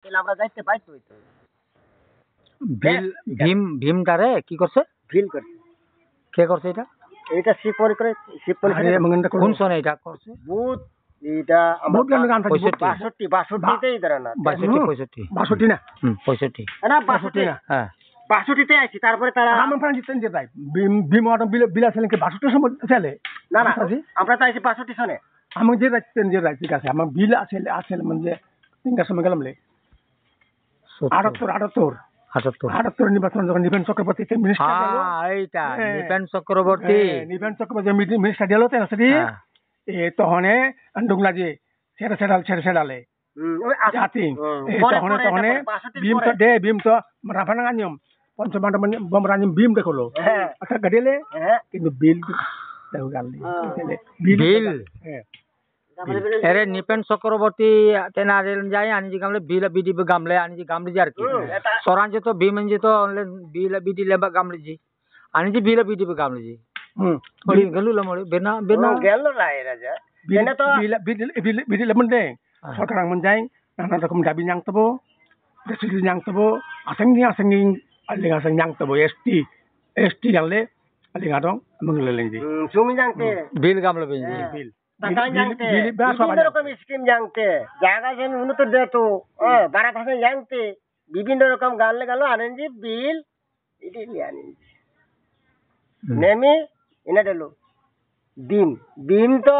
তাহলে আমরা যাইতে পাইতো হইতো ভীমটারে কি করছে ফিল করছে কে করছে এটা এটা শিব পরি কোন সনে এটা করছে বুধ এটা বহুত গান গান থাকে 62 তেই ধরে না 62 না 65 না 62 না হ্যাঁ 62 তে আইছি তারপরে তারা আমার ফ্রেন্ড জিতেন যে তাই ভীম অটো বিলা ছিলেন কি 62 সময় ছেলে না না আমরা তো আইছি 65 সনে আমি যে রাখতেন যে রাখ ঠিক আছে আমার বিল আছে মানে তিনটার সময় গেলাম লে 78 নির্বাচন যখন নিবেন চক্রবর্তী মিনিস্টার গেল এইটা নিবেন চক্রবর্তী মিনিস্টার গেল তো সেটি এ তখন আন্ডুংলা যে ছেড়ালে জাতি তখন ভীম তো রাফানা নিয়ম পঞ্চমান্ড বম রানিম ভীম দেখলো আচ্ছা গাড়িলে কিন্তু বিল বিল अरे निपेन चक्रवर्ती तेना जाए आणि जी गामले बिल बिडी गामले आणि जी गामले जार की सोरांचे तो भीम म्हणजे तो बिल बिडी लेबा गामले जी आणि जी बिल बिडी गामले जी थोडी गेलू लमळे बेना बेना गेलो नाही राजा बेना तो बिडी लेमन दे सरकार मोनजाय नाना रकम दाबि नांगतबो रेसिडि नांगतबो आसंगी अलिगा संग नांगतबो एसटी गाले अलिगा दं मंगलेलेंजी सुमी जांगते बिल गामले बेंजी बिल বিভিন্ন রকম স্কিম জানতে জায়গা যেন উন্নত দেতো বারা ভাষা জানতে বিভিন্ন রকম গালে গেল আনেনজি বিল ইডিলি আনেনজি নেমি এনে দিল বিম তো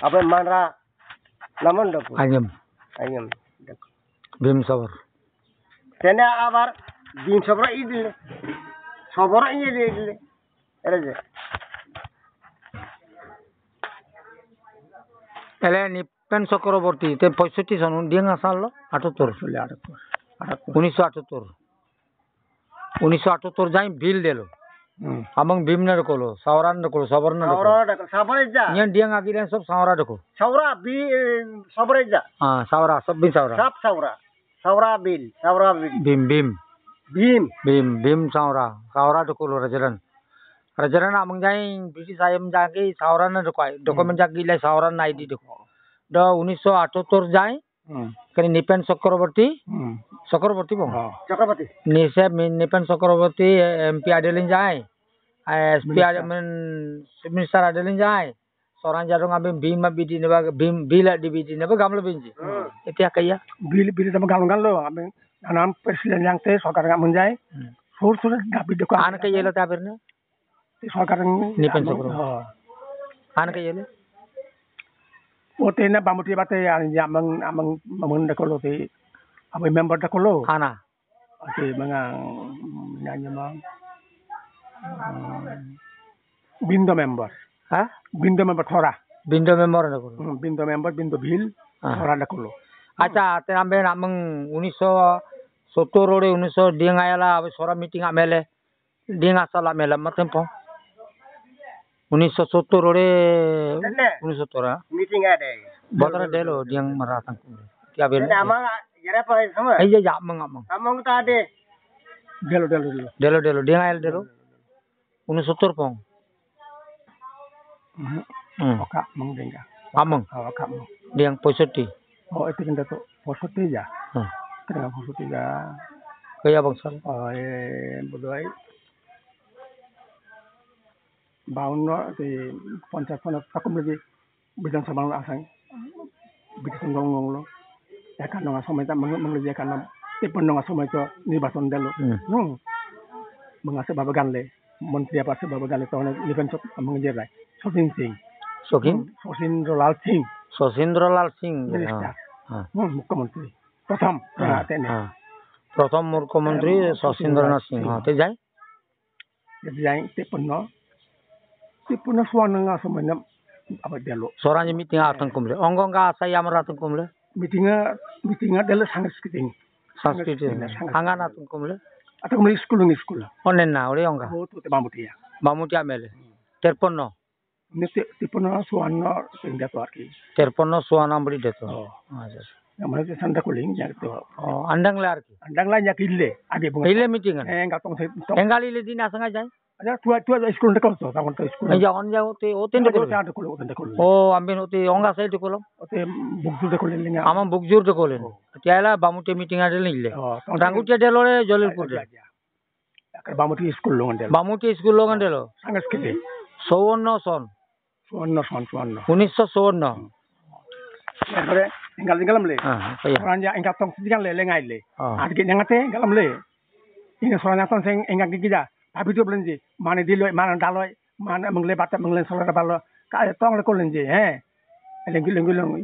আবার মানরা নামন দেখো আইম দেখো ভীম সবর তেনে আবার ভীম সবর ইদিলে সবর ইদিলে এরে যে এলে নিপেন চক্রবর্তী তে 65 সন ডিং আসালো 78 1978 যাই বিল দিলো আমং ভীমনের কলো সাওরান কলো সবরন সাবরে যা নিয়ন ডিং আগিলে সব সাওরা দেখো সাওরা বি সবরে যা হ্যাঁ সাওরা সব বিন সাওরা সব সাওরা বিল ভীম সাওরা দেখো Rajaran amang jai British ayam jagi sauran na dekoi dokumen jagi lai sauran na ID dekho do 1978 jai kani nipen Chakraborty bong Chakraborty nise nipen Chakraborty MP adelin jai SP adelin minister adelin jai sauran jarong abim bima bidi neba bila di bidi neba gamlo binji etia kaya bili sama gamlo abim anam presiden yang te sarkar ngamon jai sur dabi dekho an kaya lo tabirna सरकार निपेन चक्रवर्ती आन के येले ओते ना बामुटी बाते amang dakolo te abai member dakolo ana oke mga nanya mang bindo member thora bindo member dakolo bindo bhil thora dakolo acha te ambe amang 1970 ore 1900 ding ayala abe sora meeting amele ding asala mela matempo 1970 ore 1970 meeting ada botara delo diang maratang kya bel amang jara pa sama ai ja amang ta ade delo diang ayal delo 1970 pong oka mong denga amang oka mong diang 65 oh itu kan dato 65 ya kena 65 ya kaya bangsal bodoh बाउन्न पञ्चायत सकुम लगी विधानसभा आसां बिटिसन गंगलो एकान्न समय मंगले एकान्न 53 समय तो निर्वाचन दिलो मंगासे बाबा गानले मंत्री पासे बाबा गानले तो निबन मंगे राय सचिन्द्रलाल सिंह मुख्यमंत्री प्रथम मुख्यमंत्री सचिन्द्रनाथ सिंह ते जाय 53 suwana semuanya apa dialog sorannya meeting atang kumle onggong ka saya maratang kumle meetingnya dele sanskriting hangan atang kumle atang kumle school onen na ore onga oh tu bamutia amele terponno nete tipono suwana sehingga tu arki terponno suwana beri deto aja namanya itu sanda kuling ya itu andang le arki andang lah ya kille ade kille meeting enggak tong engal ile din asanga jai aja tua school de ko to ta ko school এই যে on যাও তে ও তিনটে করবে ta de ko ও আমি ওতে অঙ্গা side করলাম ote bukju de ko le linga আমার বুক জোর তো করলেন তেলা বামুটে মিটিং আটে নিলে রাঙ্গুটিয়া ডেলরে Jalilpur akar bamuti school lo ngandel Bamuti school লগন ডেল sangas kete 54 সন suwanno 1954 Kore tinggal tinggal le. হ্যাঁ Orang ja engkau tong tinggal le lengai le. Ah. Adik ngate galam le. Ini soalnya tong sing engkau gigi tapi tu belenji. Mana diloi mana daloi mana mengle batak mengle solar balo. Kaya tong le kolen je he. Lengi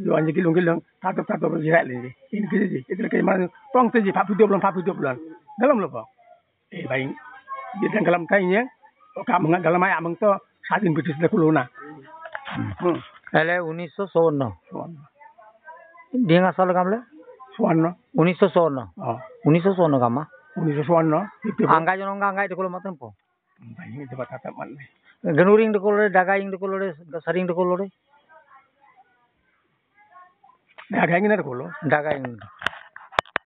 yo anje gilung tato jirat le. Ini gigi itu le mana tong tu je papi tu belum. Galam lo pak. Baik. Dia galam kainya. Oka galam ay amang to sadin bitis le kuluna. এলে 1954 Suwanno. ডিঙা সাল গামলে Suwanno. 1954 Oh. 1954 গামা Uni suwanno. Itu আঙ্গাই জন আঙ্গাই de matan po baik itu batata man. genuring de kolore dagai de kolore saring de kolore Dagang ini ada kulo. dagai